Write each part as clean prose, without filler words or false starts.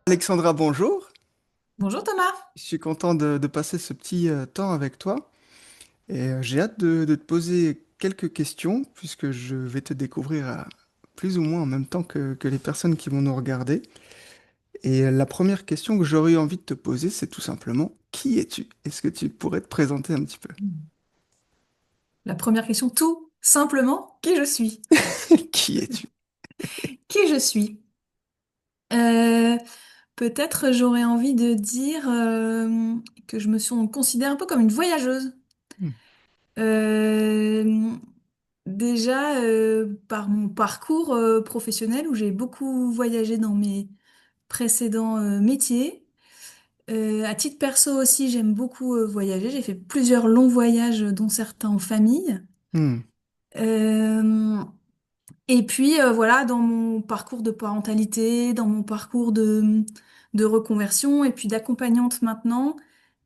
Alexandra, bonjour. Bonjour Thomas. Je suis content de passer ce petit temps avec toi et j'ai hâte de te poser quelques questions puisque je vais te découvrir plus ou moins en même temps que les personnes qui vont nous regarder. Et la première question que j'aurais eu envie de te poser, c'est tout simplement, qui es-tu? Est-ce que tu pourrais te présenter un petit peu? La première question, tout simplement, qui je suis? Qui es-tu? Qui je suis? Euh, Peut-être j'aurais envie de dire que on me considère un peu comme une voyageuse. Hmm. Euh, Déjà par mon parcours professionnel où j'ai beaucoup voyagé dans mes précédents métiers. À titre perso aussi, j'aime beaucoup voyager. J'ai fait plusieurs longs voyages, dont certains en famille. Hmm. Euh, Et puis voilà, dans mon parcours de parentalité, dans mon parcours de reconversion et puis d'accompagnante maintenant,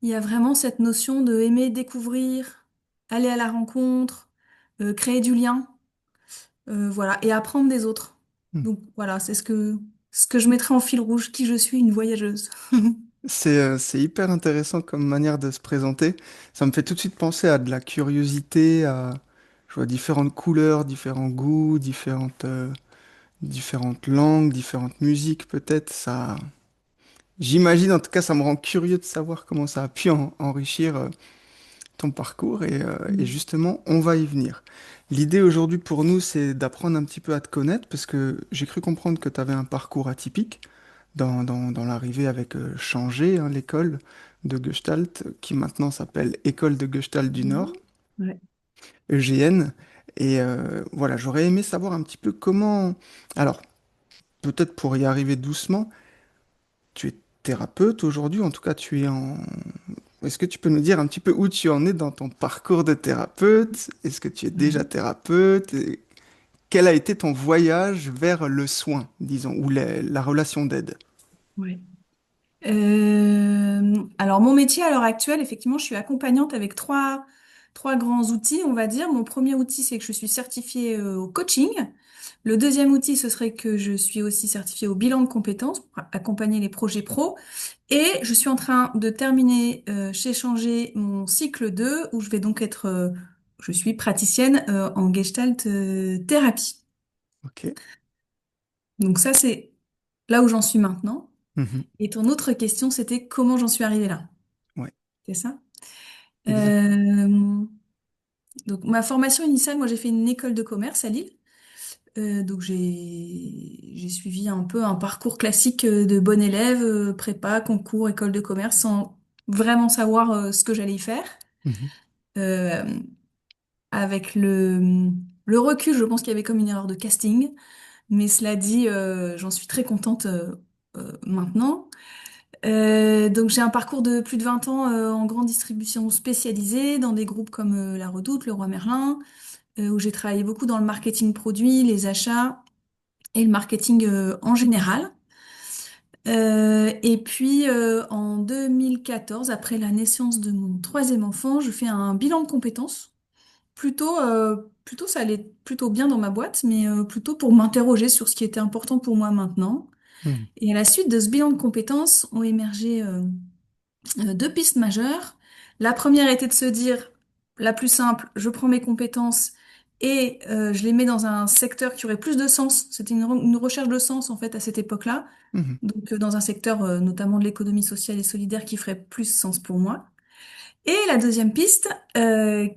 il y a vraiment cette notion de aimer découvrir, aller à la rencontre, créer du lien, voilà, et apprendre des autres. Hmm. Donc voilà, c'est ce que je mettrai en fil rouge, qui je suis, une voyageuse. C'est hyper intéressant comme manière de se présenter. Ça me fait tout de suite penser à de la curiosité, je vois différentes couleurs, différents goûts, différentes langues, différentes musiques peut-être. J'imagine, en tout cas, ça me rend curieux de savoir comment ça a pu enrichir ton parcours et Mm. justement, on va y venir. L'idée aujourd'hui pour nous, c'est d'apprendre un petit peu à te connaître parce que j'ai cru comprendre que tu avais un parcours atypique dans l'arrivée avec Changé, hein, l'école de Gestalt, qui maintenant s'appelle École de Gestalt du Nord, Mhm. Ouais. EGN. Et voilà, j'aurais aimé savoir un petit peu comment... Alors, peut-être pour y arriver doucement, tu es thérapeute aujourd'hui, en tout cas tu es en... Est-ce que tu peux nous dire un petit peu où tu en es dans ton parcours de thérapeute? Est-ce que tu es déjà Ouais. thérapeute? Et quel a été ton voyage vers le soin, disons, ou la relation d'aide? Ouais. Alors mon métier à l'heure actuelle, effectivement, je suis accompagnante avec trois grands outils, on va dire. Mon premier outil, c'est que je suis certifiée au coaching. Le deuxième outil, ce serait que je suis aussi certifiée au bilan de compétences pour accompagner les projets pro. Et je suis en train de terminer chez Changer mon cycle 2 où je vais donc je suis praticienne en gestalt thérapie. Ok. Donc ça, c'est là où j'en suis maintenant. Mhm. Et ton autre question, c'était comment j'en suis arrivée là. Ouais, C'est ça? exact. Euh, donc ma formation initiale, moi j'ai fait une école de commerce à Lille. Donc j'ai suivi un peu un parcours classique de bon élève, prépa, concours, école de commerce, sans vraiment savoir ce que j'allais y faire. Mhm. Euh, Avec le recul, je pense qu'il y avait comme une erreur de casting, mais cela dit, j'en suis très contente maintenant. Donc j'ai un parcours de plus de 20 ans en grande distribution spécialisée dans des groupes comme La Redoute, Leroy Merlin, où j'ai travaillé beaucoup dans le marketing produit, les achats et le marketing en général. Et puis en 2014, après la naissance de mon troisième enfant, je fais un bilan de compétences. Plutôt ça allait plutôt bien dans ma boîte, mais plutôt pour m'interroger sur ce qui était important pour moi maintenant. Mhm. Et à la suite de ce bilan de compétences, ont émergé deux pistes majeures. La première était de se dire, la plus simple, je prends mes compétences et je les mets dans un secteur qui aurait plus de sens. C'était une recherche de sens en fait à cette époque-là. Mhm. Donc dans un secteur notamment de l'économie sociale et solidaire qui ferait plus sens pour moi. Et la deuxième piste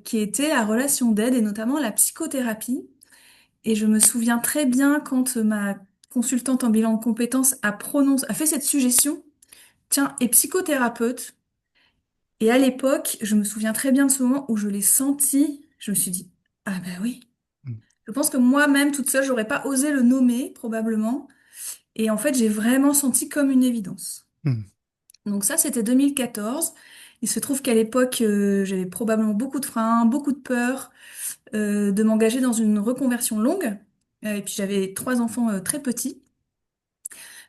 qui était la relation d'aide et notamment la psychothérapie. Et je me souviens très bien quand ma consultante en bilan de compétences a fait cette suggestion, tiens, et psychothérapeute. Et à l'époque, je me souviens très bien de ce moment où je l'ai senti. Je me suis dit, ah ben oui. Je pense que moi-même, toute seule, j'aurais pas osé le nommer, probablement. Et en fait, j'ai vraiment senti comme une évidence. Mhm. Donc ça, c'était 2014. Il se trouve qu'à l'époque, j'avais probablement beaucoup de freins, beaucoup de peur de m'engager dans une reconversion longue. Et puis j'avais trois enfants très petits.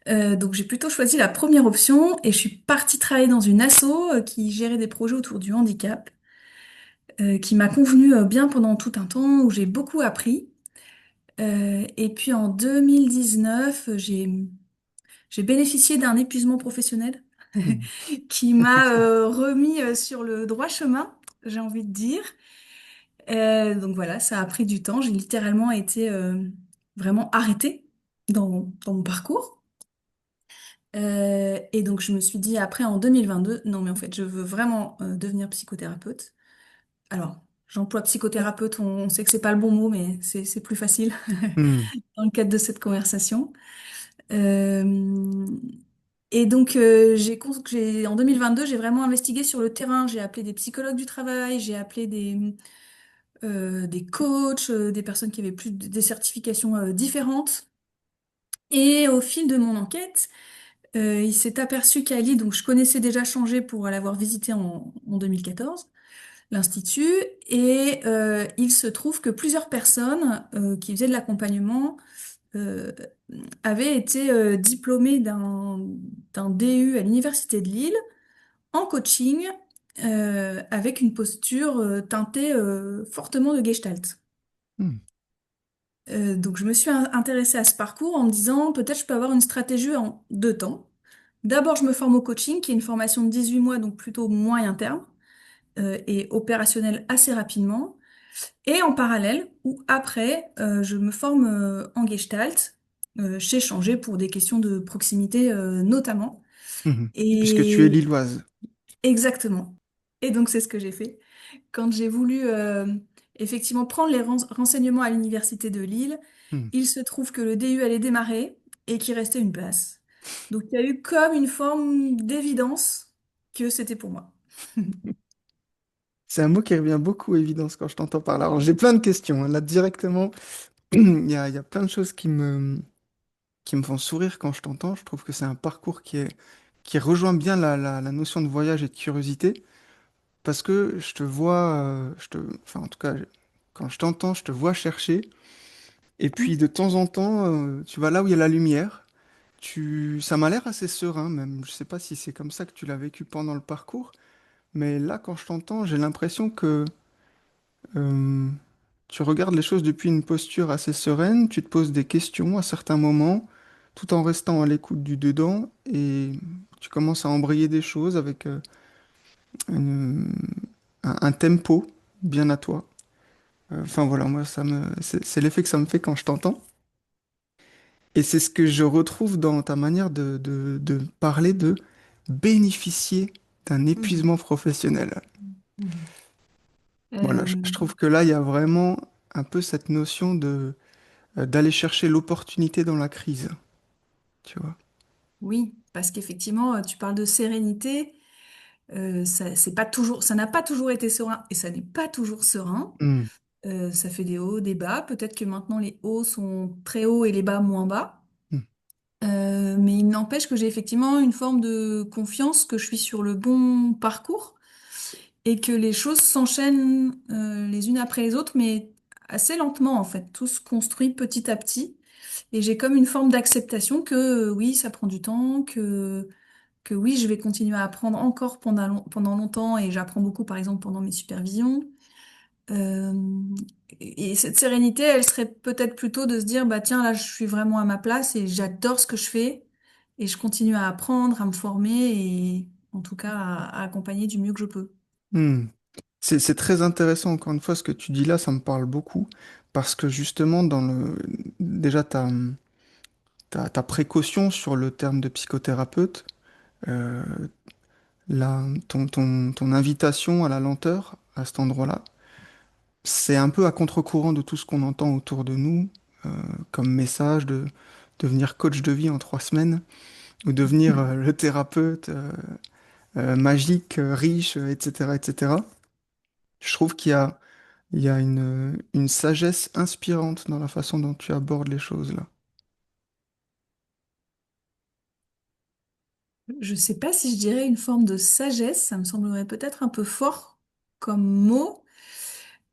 Donc j'ai plutôt choisi la première option et je suis partie travailler dans une asso qui gérait des projets autour du handicap. Qui m'a convenu bien pendant tout un temps, où j'ai beaucoup appris. Et puis en 2019, j'ai bénéficié d'un épuisement professionnel Hmm. qui m'a remis sur le droit chemin, j'ai envie de dire. Donc voilà, ça a pris du temps. J'ai littéralement été vraiment arrêtée dans mon parcours. Et donc je me suis dit après en 2022, non mais en fait je veux vraiment devenir psychothérapeute. Alors j'emploie psychothérapeute, on sait que c'est pas le bon mot, mais c'est plus facile Hmm. dans le cadre de cette conversation. Euh, et donc en 2022 j'ai vraiment investigué sur le terrain. J'ai appelé des psychologues du travail, j'ai appelé des coachs, des personnes qui avaient plus des certifications différentes. Et au fil de mon enquête, il s'est aperçu qu'à Lille, donc je connaissais déjà Changé pour l'avoir visité en 2014, l'Institut, et il se trouve que plusieurs personnes qui faisaient de l'accompagnement euh, avaient été diplômées d'un DU à l'Université de Lille en coaching avec une posture teintée fortement de Gestalt. Hmm. Donc je me suis intéressée à ce parcours en me disant peut-être je peux avoir une stratégie en deux temps. D'abord, je me forme au coaching, qui est une formation de 18 mois, donc plutôt moyen terme, et opérationnelle assez rapidement. Et en parallèle, ou après, je me forme en Gestalt, chez Changé pour des questions de proximité notamment. Mhm. Puisque tu es Et lilloise. exactement. Et donc c'est ce que j'ai fait. Quand j'ai voulu effectivement prendre les renseignements à l'université de Lille, Hmm. il se trouve que le DU allait démarrer et qu'il restait une place. Donc il y a eu comme une forme d'évidence que c'était pour moi. C'est un mot qui revient beaucoup, évidence, quand je t'entends parler. Alors, j'ai plein de questions, hein. Là, directement, il y a plein de choses qui me font sourire quand je t'entends. Je trouve que c'est un parcours qui rejoint bien la notion de voyage et de curiosité. Parce que je te vois, enfin, en tout cas, quand je t'entends, je te vois chercher. Et puis, de temps en temps, tu vas là où il y a la lumière. Ça m'a l'air assez serein, même. Je sais pas si c'est comme ça que tu l'as vécu pendant le parcours. Mais là, quand je t'entends, j'ai l'impression que euh, tu regardes les choses depuis une posture assez sereine, tu te poses des questions à certains moments, tout en restant à l'écoute du dedans, et tu commences à embrayer des choses avec une- un tempo bien à toi. Enfin voilà, moi, c'est l'effet que ça me fait quand je t'entends. Et c'est ce que je retrouve dans ta manière de parler de bénéficier d'un Mhm. épuisement professionnel. Mhm. Voilà, je Euh, trouve que là, il y a vraiment un peu cette notion d'aller chercher l'opportunité dans la crise, tu vois. oui, parce qu'effectivement, tu parles de sérénité, c'est pas toujours, ça n'a pas toujours été serein et ça n'est pas toujours serein. Hmm, Ça fait des hauts, des bas. Peut-être que maintenant les hauts sont très hauts et les bas moins bas. hmm, Mais il n'empêche que j'ai effectivement une forme de confiance que je suis sur le bon parcours et que les choses s'enchaînent les unes après les autres, mais assez lentement en fait. Tout se construit petit à petit. Et j'ai comme une forme d'acceptation que oui, ça prend du temps, que oui, je vais continuer à apprendre encore pendant longtemps et j'apprends beaucoup par exemple pendant mes supervisions. Euh, et cette sérénité, elle serait peut-être plutôt de se dire, bah tiens, là, je suis vraiment à ma place et j'adore ce que je fais et je continue à apprendre, à me former et en tout cas à accompagner du mieux que je peux. hmm. C'est très intéressant, encore une fois, ce que tu dis là, ça me parle beaucoup, parce que justement, déjà, ta précaution sur le terme de psychothérapeute, euh, ton invitation à la lenteur à cet endroit-là, c'est un peu à contre-courant de tout ce qu'on entend autour de nous, euh, comme message de devenir coach de vie en 3 semaines, ou devenir le thérapeute magique, riche, etc., etc. Je trouve qu'il y a une sagesse inspirante dans la façon dont tu abordes les choses là. Je sais pas si je dirais une forme de sagesse, ça me semblerait peut-être un peu fort comme mot,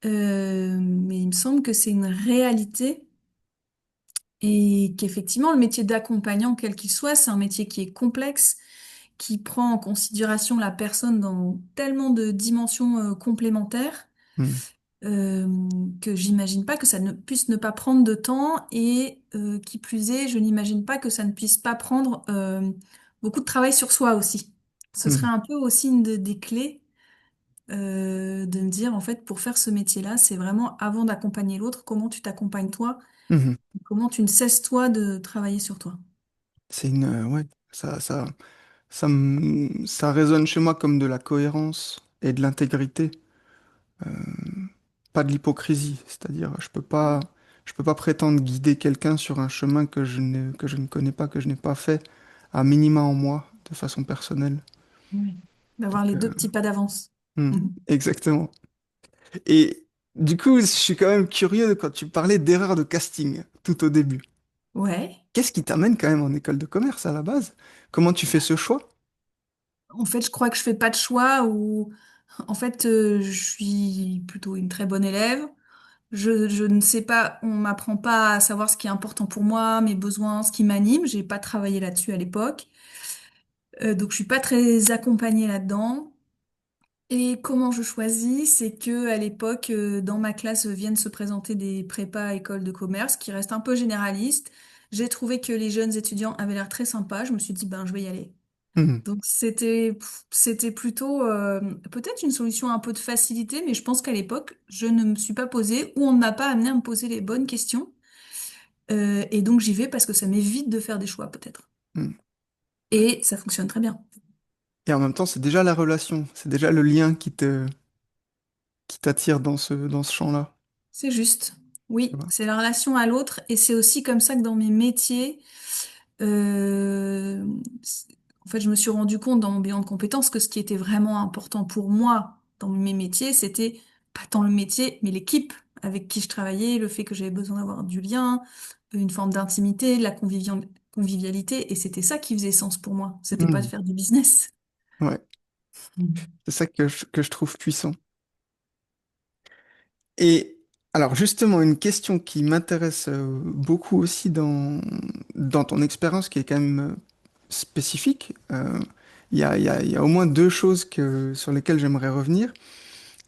mais il me semble que c'est une réalité et qu'effectivement le métier d'accompagnant, quel qu'il soit, c'est un métier qui est complexe, qui prend en considération la personne dans tellement de dimensions complémentaires. Hmm. euh, que j'imagine pas que ça ne puisse ne pas prendre de temps et qui plus est, je n'imagine pas que ça ne puisse pas prendre beaucoup de travail sur soi aussi. Ce serait Mhm. un peu aussi des clés de me dire en fait pour faire ce métier-là, c'est vraiment avant d'accompagner l'autre, comment tu t'accompagnes toi, Mhm. comment tu ne cesses toi de travailler sur toi. C'est une, ouais, ça résonne chez moi comme de la cohérence et de l'intégrité, pas de l'hypocrisie. C'est-à-dire, je peux pas prétendre guider quelqu'un sur un chemin que je ne connais pas, que je n'ai pas fait à minima en moi, de façon personnelle. Oui. D'avoir Donc, les deux petits pas d'avance. hmm, Mhm. exactement. Et du coup, je suis quand même curieux quand tu parlais d'erreur de casting tout au début. Ouais. Qu'est-ce qui t'amène quand même en école de commerce à la base? Comment tu fais ce choix? En fait, je crois que je fais pas de choix ou en fait, je suis plutôt une très bonne élève. Je ne sais pas, on m'apprend pas à savoir ce qui est important pour moi, mes besoins, ce qui m'anime. J'ai pas travaillé là-dessus à l'époque. Donc je suis pas très accompagnée là-dedans. Et comment je choisis, c'est que à l'époque, dans ma classe viennent se présenter des prépas écoles de commerce qui restent un peu généralistes. J'ai trouvé que les jeunes étudiants avaient l'air très sympas. Je me suis dit, ben, je vais y aller. Hmm, Donc c'était plutôt peut-être une solution un peu de facilité, mais je pense qu'à l'époque, je ne me suis pas posée ou on ne m'a pas amené à me poser les bonnes questions. Et donc j'y vais parce que ça m'évite de faire des choix peut-être. hmm. Et ça fonctionne très bien. Et en même temps, c'est déjà la relation, c'est déjà le lien qui t'attire dans ce champ-là. C'est juste. Tu Oui, vois. c'est la relation à l'autre et c'est aussi comme ça que dans mes métiers, euh, en fait, je me suis rendu compte dans mon bilan de compétences que ce qui était vraiment important pour moi dans mes métiers, c'était pas tant le métier, mais l'équipe avec qui je travaillais, le fait que j'avais besoin d'avoir du lien, une forme d'intimité, de la convivialité, et c'était ça qui faisait sens pour moi. C'était pas de Hmm. faire du business. Ouais, Mm. c'est ça que je trouve puissant. Et alors justement, une question qui m'intéresse beaucoup aussi dans ton expérience, qui est quand même spécifique, il y a au moins deux choses sur lesquelles j'aimerais revenir.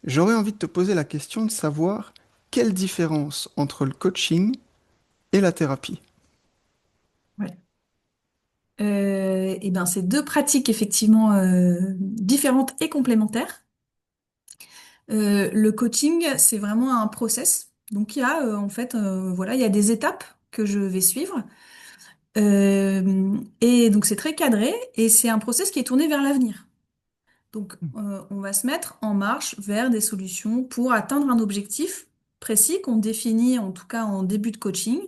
J'aurais envie de te poser la question de savoir quelle différence entre le coaching et la thérapie. Ouais. Et ben, c'est deux pratiques effectivement différentes et complémentaires. Le coaching, c'est vraiment un process. Donc il y a en fait, voilà, il y a des étapes que je vais suivre. Et donc c'est très cadré et c'est un process qui est tourné vers l'avenir. Donc on va se mettre en marche vers des solutions pour atteindre un objectif précis qu'on définit en tout cas en début de coaching.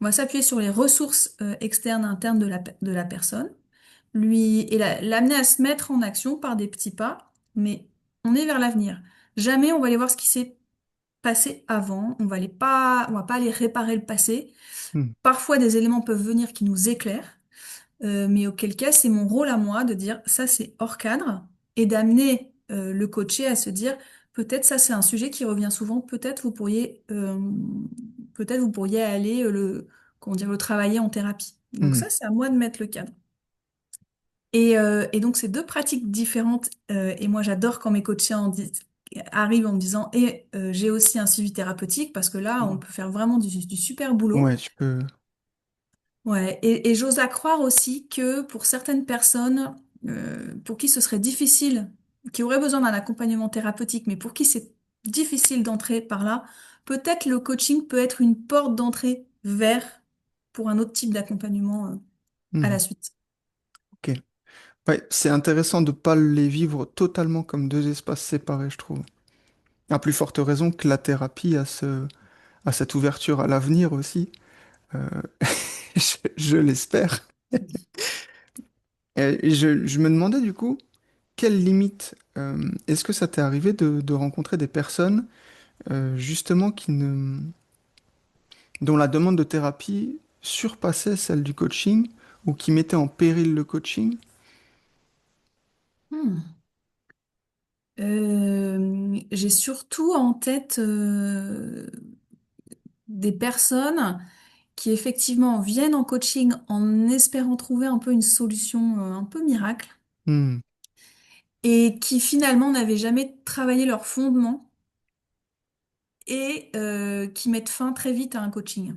On va s'appuyer sur les ressources externes, internes de la personne, lui et l'amener à se mettre en action par des petits pas, mais on est vers l'avenir. Jamais on va aller voir ce qui s'est passé avant, on va pas aller réparer le passé. Hmm, Parfois des éléments peuvent venir qui nous éclairent, mais auquel cas c'est mon rôle à moi de dire ça c'est hors cadre et d'amener le coaché à se dire peut-être ça c'est un sujet qui revient souvent, peut-être vous pourriez aller comment dire, le travailler en thérapie. Donc hmm, ça c'est à moi de mettre le cadre. Et donc, c'est deux pratiques différentes. Et moi, j'adore quand mes coachés arrivent en me disant, et j'ai aussi un suivi thérapeutique, parce que là, on hmm. peut faire vraiment du super boulot. Ouais, tu peux. Ouais. Et j'ose à croire aussi que pour certaines personnes, pour qui ce serait difficile, qui auraient besoin d'un accompagnement thérapeutique, mais pour qui c'est difficile d'entrer par là, peut-être le coaching peut être une porte d'entrée vers pour un autre type d'accompagnement, à Hmm, la suite. ok. Ouais, c'est intéressant de ne pas les vivre totalement comme deux espaces séparés, je trouve. À plus forte raison que la thérapie a cette ouverture à l'avenir aussi. Euh, je l'espère. Et je me demandais du coup, quelles limites est-ce que ça t'est arrivé de rencontrer des personnes justement dont la demande de thérapie surpassait celle du coaching ou qui mettait en péril le coaching? Hmm. J'ai surtout en tête des personnes qui effectivement viennent en coaching en espérant trouver un peu une solution un peu miracle Hmm, et qui finalement n'avaient jamais travaillé leur fondement et qui mettent fin très vite à un coaching.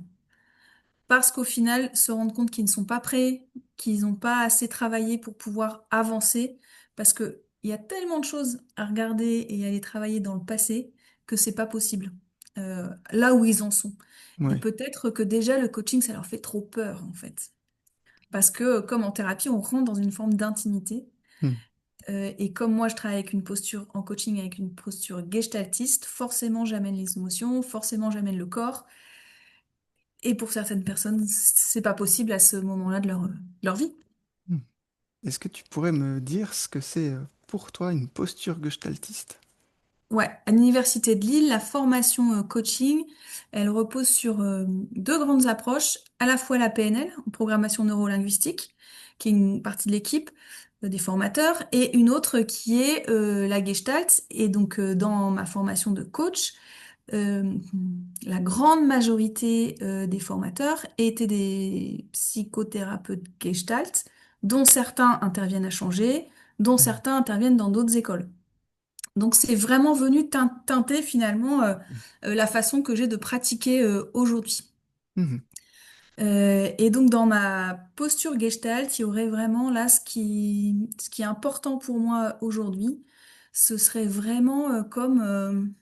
Parce qu'au final, se rendre compte qu'ils ne sont pas prêts, qu'ils n'ont pas assez travaillé pour pouvoir avancer, parce que il y a tellement de choses à regarder et à aller travailler dans le passé que c'est pas possible. Là où ils en sont. Et Oui. peut-être que déjà le coaching, ça leur fait trop peur en fait. Parce que comme en thérapie, on rentre dans une forme d'intimité. Hmm. Et comme moi, je travaille avec une posture en coaching, avec une posture gestaltiste, forcément, j'amène les émotions, forcément, j'amène le corps. Et pour certaines personnes, c'est pas possible à ce moment-là de leur vie. Hmm. Est-ce que tu pourrais me dire ce que c'est pour toi une posture gestaltiste? Ouais, à l'Université de Lille, la formation coaching, elle repose sur deux grandes approches, à la fois la PNL, programmation neurolinguistique, qui est une partie de l'équipe des formateurs, et une autre qui est la Gestalt. Et donc, dans ma formation de coach, euh, la grande majorité des formateurs étaient des psychothérapeutes Gestalt, dont certains interviennent à changer, dont Hmm. certains interviennent dans d'autres écoles. Donc c'est vraiment venu teinter finalement la façon que j'ai de pratiquer aujourd'hui. Mhm. Et donc dans ma posture Gestalt, il y aurait vraiment là ce qui est important pour moi aujourd'hui, ce serait vraiment comme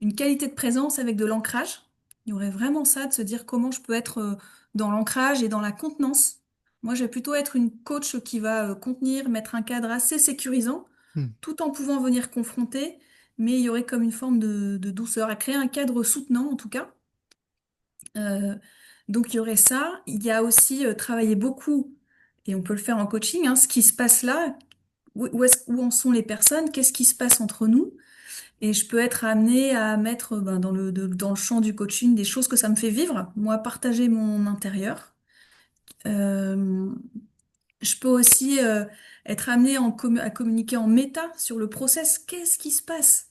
une qualité de présence avec de l'ancrage. Il y aurait vraiment ça, de se dire comment je peux être dans l'ancrage et dans la contenance. Moi, je vais plutôt être une coach qui va contenir, mettre un cadre assez sécurisant, Hmm. tout en pouvant venir confronter, mais il y aurait comme une forme de douceur, à créer un cadre soutenant en tout cas. Euh, donc il y aurait ça. Il y a aussi travailler beaucoup, et on peut le faire en coaching, hein, ce qui se passe là, où en sont les personnes, qu'est-ce qui se passe entre nous. Et je peux être amenée à mettre ben, dans le champ du coaching des choses que ça me fait vivre, moi, partager mon intérieur. Euh, je peux aussi être amenée à communiquer en méta sur le process. Qu'est-ce qui se passe?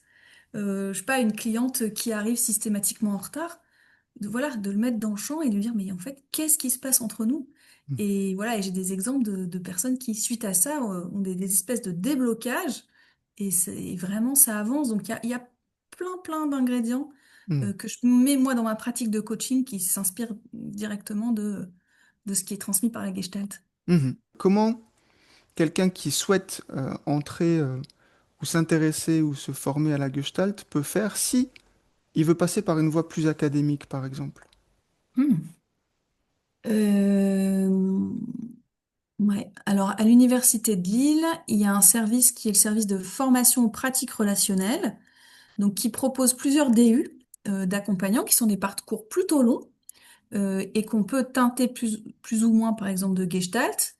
Je sais pas, une cliente qui arrive systématiquement en retard, voilà, de le mettre dans le champ et de lui dire, mais en fait, qu'est-ce qui se passe entre nous? Hmm. Et voilà, et j'ai des exemples de personnes qui, suite à ça, ont des espèces de déblocages et vraiment, ça avance. Donc, il y a plein d'ingrédients Hmm. que je mets, moi, dans ma pratique de coaching qui s'inspirent directement de ce qui est transmis par la Gestalt. Mhm. Comment quelqu'un qui souhaite entrer ou s'intéresser ou se former à la Gestalt peut faire si il veut passer par une voie plus académique, par exemple? Hmm. Euh, ouais. Alors, à l'Université de Lille, il y a un service qui est le service de formation aux pratiques relationnelles, donc qui propose plusieurs DU d'accompagnants qui sont des parcours plutôt longs et qu'on peut teinter plus ou moins, par exemple, de Gestalt.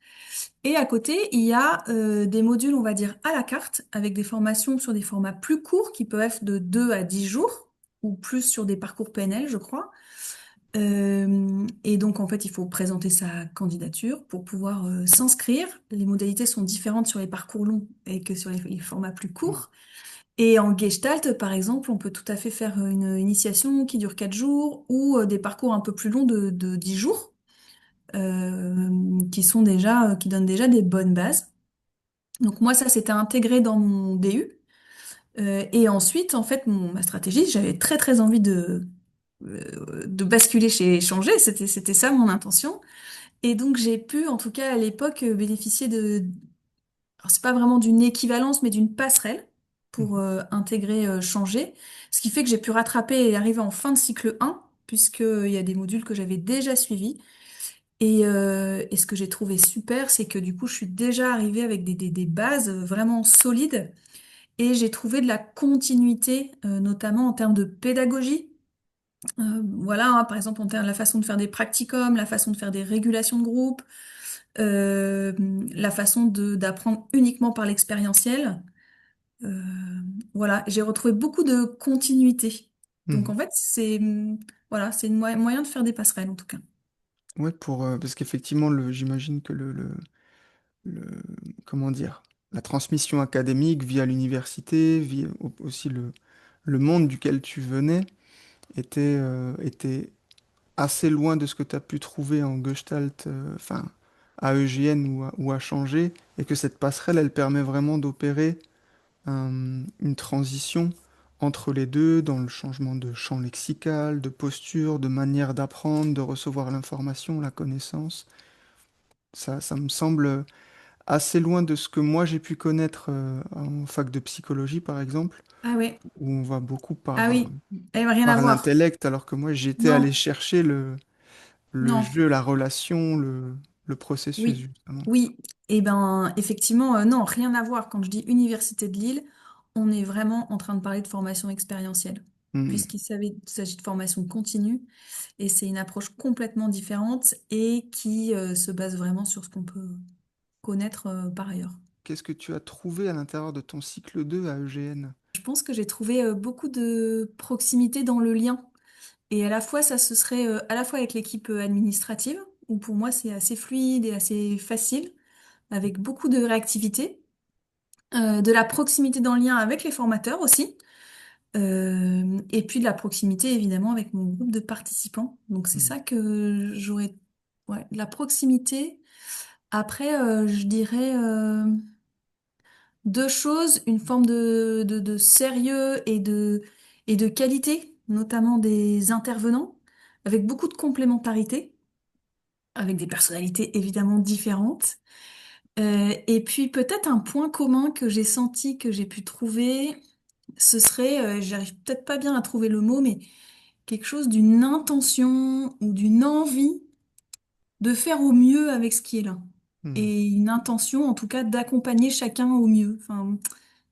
Et à côté, il y a des modules, on va dire, à la carte, avec des formations sur des formats plus courts, qui peuvent être de 2 à 10 jours, ou plus sur des parcours PNL, je crois. Et donc, en fait, il faut présenter sa candidature pour pouvoir s'inscrire. Les modalités sont différentes sur les parcours longs et que sur les formats plus Hmm. courts. Et en Gestalt, par exemple, on peut tout à fait faire une initiation qui dure 4 jours ou des parcours un peu plus longs de 10 jours, qui sont déjà, qui donnent déjà des bonnes bases. Donc moi, ça, c'était intégré dans mon DU. Et ensuite, en fait, ma stratégie, j'avais très envie de basculer chez Changer. C'était ça mon intention. Et donc, j'ai pu, en tout cas à l'époque, bénéficier alors c'est pas vraiment d'une équivalence, mais d'une passerelle pour Mhm. intégrer Changer. Ce qui fait que j'ai pu rattraper et arriver en fin de cycle 1, puisqu'il y a des modules que j'avais déjà suivis. Et ce que j'ai trouvé super, c'est que du coup, je suis déjà arrivée avec des bases vraiment solides et j'ai trouvé de la continuité, notamment en termes de pédagogie. Voilà, hein, par exemple, en termes de la façon de faire des practicums, la façon de faire des régulations de groupe, euh, la façon d'apprendre uniquement par l'expérientiel. Euh, voilà, j'ai retrouvé beaucoup de continuité. Donc Mhm. en fait, voilà, c'est un moyen de faire des passerelles en tout cas. Ouais, parce qu'effectivement, j'imagine que le- comment dire, la transmission académique via l'université, via aussi le monde duquel tu venais, était assez loin de ce que tu as pu trouver en Gestalt, enfin, à EGN ou à Changer, et que cette passerelle, elle permet vraiment d'opérer une transition entre les deux, dans le changement de champ lexical, de posture, de manière d'apprendre, de recevoir l'information, la connaissance. Ça me semble assez loin de ce que moi j'ai pu connaître en fac de psychologie, par exemple, Ah ouais, où on va beaucoup ah oui, rien à par voir. l'intellect, alors que moi j'étais allé Non, chercher le non, jeu, la relation, le processus, oui, justement. oui. Eh ben, effectivement, non, rien à voir. Quand je dis Université de Lille, on est vraiment en train de parler de formation expérientielle, Hmm. s'agit de formation continue, et c'est une approche complètement différente et qui se base vraiment sur ce qu'on peut connaître par ailleurs. Qu'est-ce que tu as trouvé à l'intérieur de ton cycle 2 à EGN? Je pense que j'ai trouvé beaucoup de proximité dans le lien. Et à la fois, ça se serait à la fois avec l'équipe administrative, où pour moi c'est assez fluide et assez facile, avec beaucoup de réactivité, de la proximité dans le lien avec les formateurs aussi, et puis de la proximité évidemment avec mon groupe de participants. Donc c'est Hmm. ça que j'aurais, ouais, de la proximité. Après, je dirais deux choses, une forme de sérieux et de qualité, notamment des intervenants, avec beaucoup de complémentarité, avec des personnalités évidemment différentes. Et puis peut-être un point commun que j'ai senti, que j'ai pu trouver, ce serait, j'arrive peut-être pas bien à trouver le mot, mais quelque chose d'une intention ou d'une envie de faire au mieux avec ce qui est là. Hmm. Et une intention, en tout cas, d'accompagner chacun au mieux. Enfin,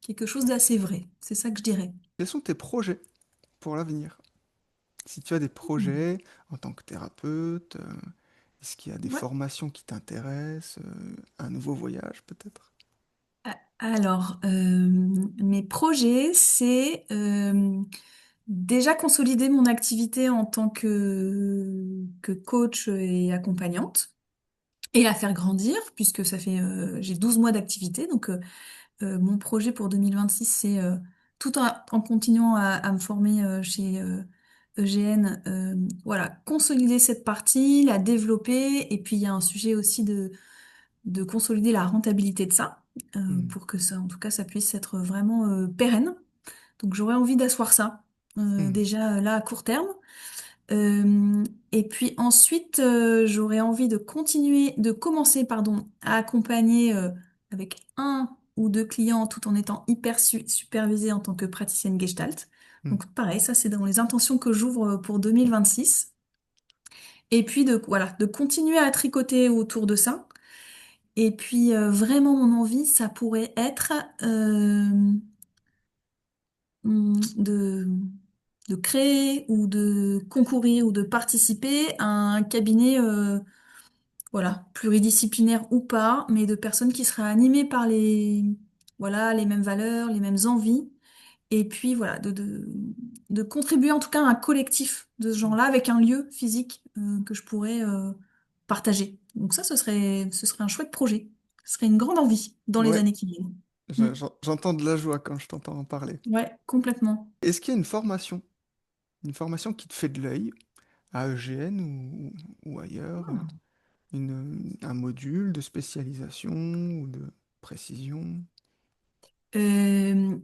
quelque chose d'assez vrai. C'est ça que je dirais. Quels sont tes projets pour l'avenir? Si tu as des projets en tant que thérapeute, est-ce qu'il y a des Ouais. formations qui t'intéressent, un nouveau voyage peut-être? Alors, mes projets, c'est déjà consolider mon activité en tant que coach et accompagnante et la faire grandir, puisque ça fait, j'ai 12 mois d'activité. Donc, mon projet pour 2026, c'est tout en continuant à me former chez EGN, voilà, consolider cette partie, la développer, et puis il y a un sujet aussi de consolider la rentabilité de ça, Hmm. pour que ça, en tout cas, ça puisse être vraiment pérenne. Donc j'aurais envie d'asseoir ça, Hmm. déjà là à court terme. Et puis ensuite, j'aurais envie de continuer, de commencer, pardon, à accompagner avec un ou deux clients tout en étant hyper supervisée en tant que praticienne Gestalt. Hmm. Donc pareil, ça c'est dans les intentions que j'ouvre pour 2026. Et puis de, voilà, de continuer à tricoter autour de ça. Et puis vraiment mon envie, ça pourrait être de, de créer ou de concourir ou de participer à un cabinet voilà, pluridisciplinaire ou pas, mais de personnes qui seraient animées par voilà, les mêmes valeurs, les mêmes envies, et puis voilà, de contribuer en tout cas à un collectif de ce genre-là avec un lieu physique que je pourrais partager. Donc ça, ce serait un chouette projet. Ce serait une grande envie dans les Ouais, années qui viennent. Mm. j'entends de la joie quand je t'entends en parler. Ouais, complètement. Est-ce qu'il y a une formation qui te fait de l'œil à EGN ou ailleurs, un module de spécialisation ou de précision?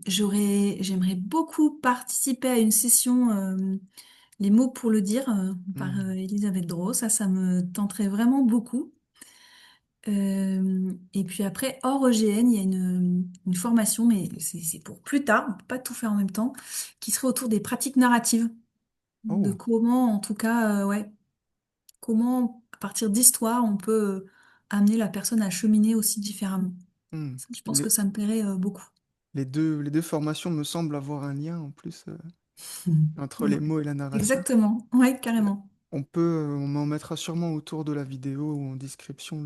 J'aimerais beaucoup participer à une session Les mots pour le dire par Hmm. Elisabeth Drault. Ça me tenterait vraiment beaucoup. Et puis après, hors EGN, il y a une formation, mais c'est pour plus tard, on peut pas tout faire en même temps, qui serait autour des pratiques narratives, de Oh, comment, en tout cas, ouais, comment, à partir d'histoires, on peut amener la personne à cheminer aussi différemment. hmm. Ça, je pense que ça me plairait beaucoup. Les deux formations me semblent avoir un lien en plus entre Ouais. les mots et la narration. Exactement, ouais, carrément. On en mettra sûrement autour de la vidéo ou en description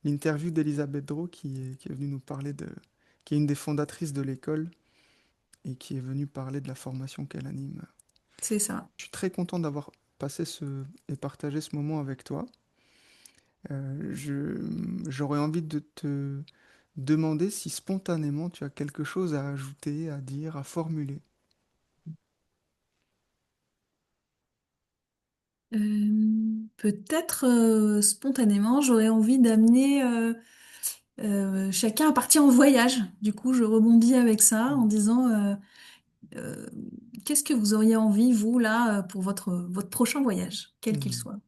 l'interview d'Elisabeth Drault qui est venue nous parler qui est une des fondatrices de l'école et qui est venue parler de la formation qu'elle anime. C'est ça. Je suis très content d'avoir passé et partagé ce moment avec toi. J'aurais envie de te demander si spontanément tu as quelque chose à ajouter, à dire, à formuler. Peut-être spontanément, j'aurais envie d'amener chacun à partir en voyage. Du coup, je rebondis avec ça en disant Euh, Qu'est-ce que vous auriez envie, vous, là, pour votre prochain voyage, quel qu'il Hmm. soit?